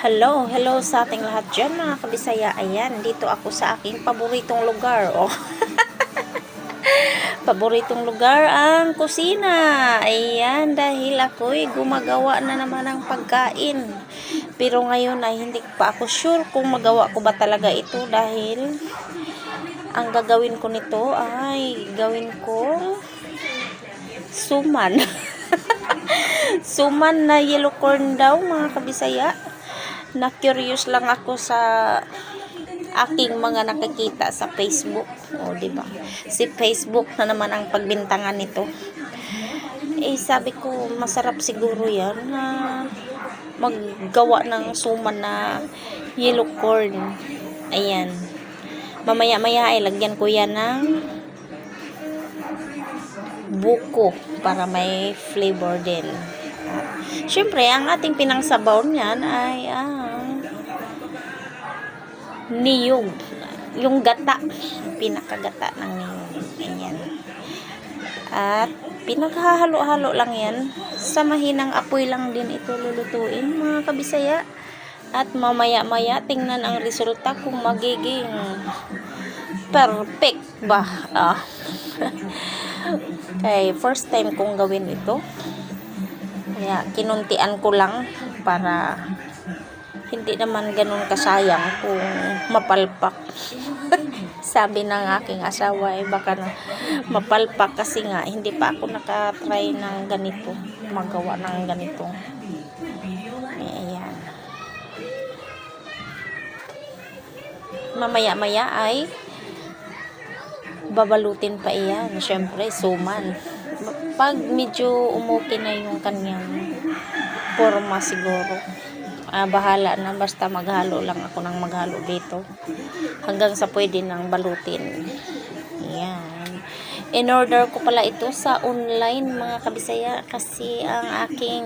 Hello, hello sa ating lahat dyan mga kabisaya. Ayan, dito ako sa aking paboritong lugar. Oh. Paboritong lugar ang kusina. Ayan, dahil ako'y gumagawa na naman ng pagkain. Pero ngayon ay hindi pa ako sure kung magawa ko ba talaga ito dahil ang gagawin ko nito ay gawin ko suman. Suman na yellow corn daw mga kabisaya. Na-curious lang ako sa aking mga nakikita sa Facebook. O, diba? Si Facebook na naman ang pagbintangan nito. Eh, sabi ko, masarap siguro yan na maggawa ng suman na yellow corn. Ayan. Mamaya-maya ay lagyan ko yan ng buko para may flavor din. Siyempre, ang ating pinangsabaw niyan ay niyog. Yung gata. Pinakagata ng niyog. Ayan. At pinaghahalo-halo lang yan. Sa mahinang apoy lang din ito lulutuin, mga kabisaya. At mamaya-maya, tingnan ang resulta kung magiging perfect ba. Okay, first time kong gawin ito. Kaya kinuntian ko lang para hindi naman ganun kasayang kung mapalpak. Sabi ng aking asawa ay baka na mapalpak kasi nga hindi pa ako nakatry ng ganito, magawa ng ganito. Ayan. Mamaya-maya ay babalutin pa iyan. Siyempre, suman. Pag medyo umuki na yung kanyang forma siguro, bahala na, basta maghalo lang ako ng maghalo dito hanggang sa pwede nang balutin. Yan. In order ko pala ito sa online mga kabisaya kasi ang aking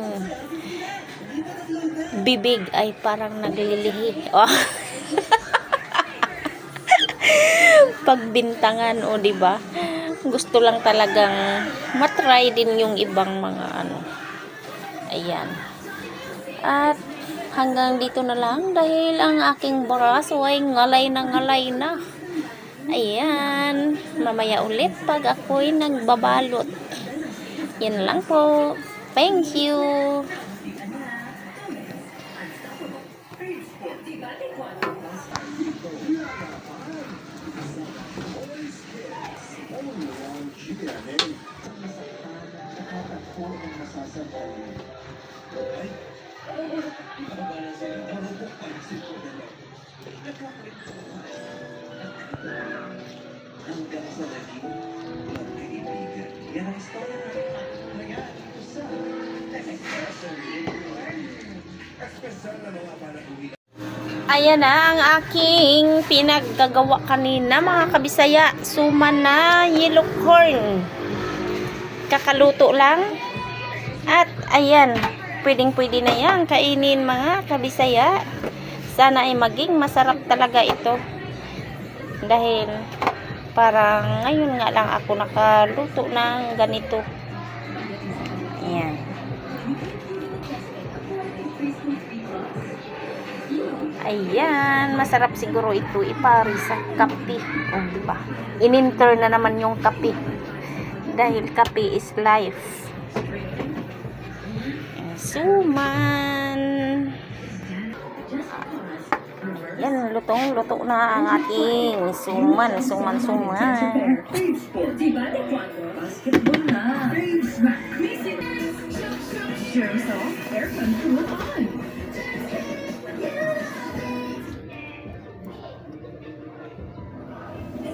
bibig ay parang naglilihi. Pagbintangan, o diba? Gusto lang talagang matry din yung ibang mga ano. Ayan. At hanggang dito na lang dahil ang aking braso ay ngalay na. Ayan. Mamaya ulit pag ako'y nagbabalot. Yan lang po. Thank you. Hanggang sa naging magkaibigan. Yan ang istorya na kaya dito sa Espesyal na mga panaguhi. Ayan na ang aking pinaggagawa kanina mga kabisaya. Suman na yellow corn. Kakaluto lang. At ayan, pwedeng-pwede na yan kainin mga kabisaya. Sana ay maging masarap talaga ito. Dahil parang ngayon nga lang ako nakaluto ng ganito. Ayan. Ayan, masarap siguro ito ipari sa kape. O, diba? Ininter na naman yung kape. Dahil kape is life. Suman. Yan, luto na ang ating suman. Ang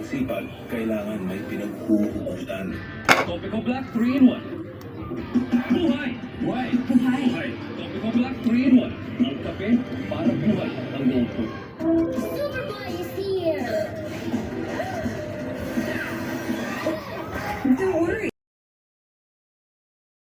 sipag, kailangan may pinaghuhugutan. Topico Black 3-in-1. Buhay! Topico Black 3-in-1. Ang kape para buhay ang loob ko. Superboy is here!